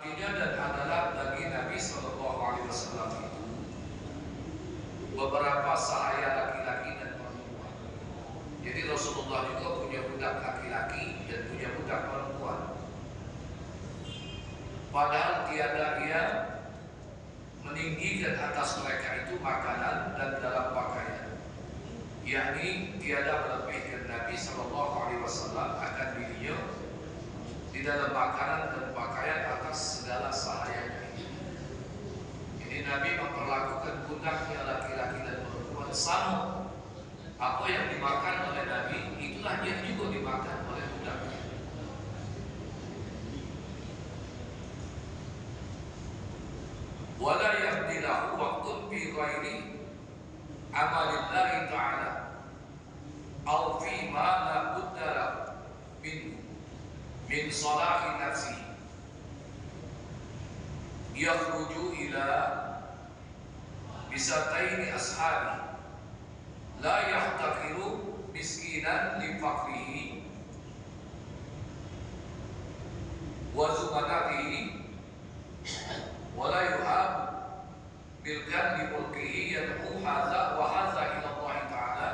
artinya dan adalah bagi Nabi Shallallahu Alaihi Wasallam itu beberapa sahaya laki-laki dan perempuan. Jadi Rasulullah juga punya budak laki-laki dan punya budak perempuan. Padahal tiada ia meninggikan atas mereka itu makanan dan dalam pakaian, yakni tiada melebihkan Nabi Shallallahu Alaihi Wasallam akan dirinya di dalam makanan dan pakaian atas segala sahayanya. Jadi Nabi memperlakukan budaknya laki-laki dan perempuan sama. Apa yang dimakan oleh Nabi itulah yang juga dimakan oleh budaknya. Wala yahdilahu waqtun fi ghairi amalillahi ta'ala aw fi ma la budda min salahi nafsi yakhruju ila bisataini ashabi la yahtaqiru miskinan li faqrihi wa zumanatihi wa la yuhab bil ghanbi mulkihi yad'u hadza wa hadza ila Allah ta'ala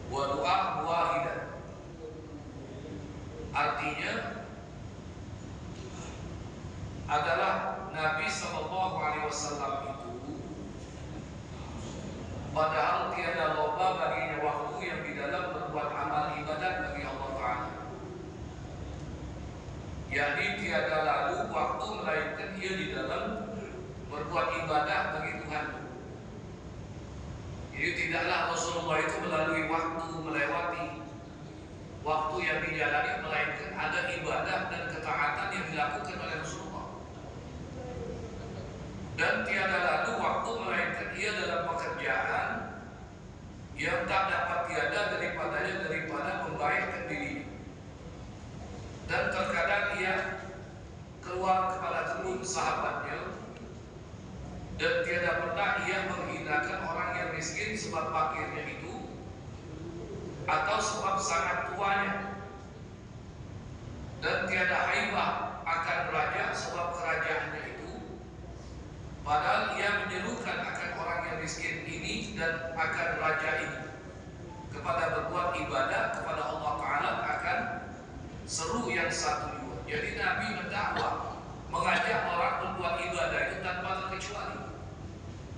wa du'a wahidan. Artinya adalah Nabi Sallallahu Alaihi Wasallam itu padahal tiada loba baginya waktu yang di dalam berbuat amal ibadat bagi Allah Ta'ala, yakni tiada lalu waktu melainkan ia di dalam berbuat ibadah bagi Tuhan. Jadi tidaklah Rasulullah itu melalui waktu melewati waktu yang dijalani, melainkan ada ibadah dan ketaatan yang dilakukan oleh Rasulullah. Dan tiada lalu waktu melainkan ia dalam pekerjaan yang tak dapat tiada daripada membaikkan dirinya. Dan terkadang ia keluar kepada kebun sahabatnya, dan tiada pernah ia menghinakan orang yang miskin sebab fakirnya itu atau sebab sangat tuanya, dan tiada haibah akan raja sebab kerajaannya itu, padahal ia menyerukan akan orang yang miskin ini dan akan raja ini kepada berbuat ibadah kepada Allah Ta'ala akan seru yang satu juga. Jadi Nabi mendakwah, mengajak orang berbuat ibadah itu tanpa terkecuali.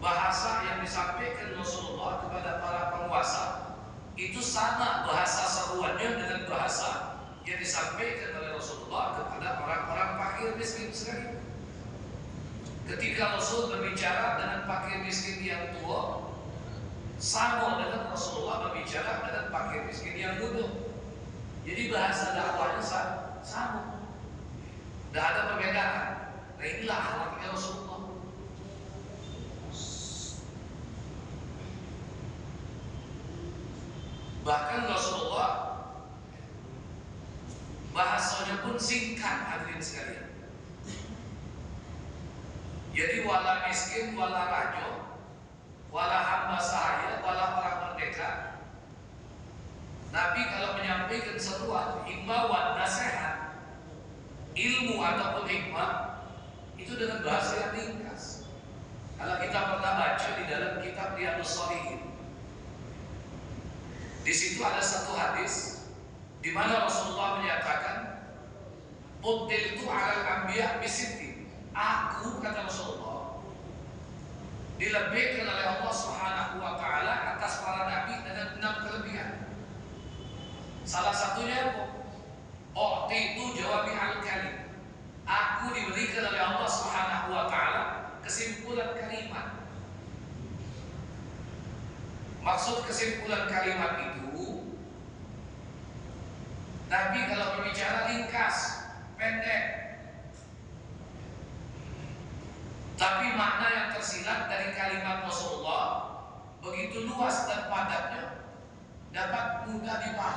Bahasa yang disampaikan Rasulullah kepada para penguasa itu sama bahasa seruannya dengan bahasa yang disampaikan oleh Rasulullah kepada orang-orang fakir miskin sekali. Ketika Rasul berbicara dengan fakir miskin yang tua, sama dengan Rasulullah berbicara dengan fakir miskin yang muda. Jadi bahasa dakwahnya sama, tidak ada perbedaan. Nah inilah akhlaknya Rasulullah. Bahkan Rasulullah bahasanya pun singkat, hadirin sekalian. Jadi wala miskin, wala raja, wala hamba sahaya, wala orang merdeka. Nabi kalau menyampaikan seruan himbauan, nasihat, ilmu ataupun hikmah itu dengan bahasa yang ringkas. Kalau kita pernah baca di dalam kitab Riyadhus Shalihin, di situ ada satu hadis di mana Rasulullah menyatakan, "Fuddiltu 'alal anbiya bisitti." Aku, kata Rasulullah, dilebihkan oleh Allah Subhanahu wa Ta'ala atas para nabi dengan 6 kelebihan. Salah satunya itu jawabi al-kalim. Aku diberikan oleh Allah Subhanahu wa Ta'ala kesimpulan kalimat. Maksud kesimpulan kalimat itu, Nabi kalau berbicara ringkas, pendek, tapi makna yang tersirat dari kalimat Rasulullah begitu luas dan padatnya, dapat mudah dipahami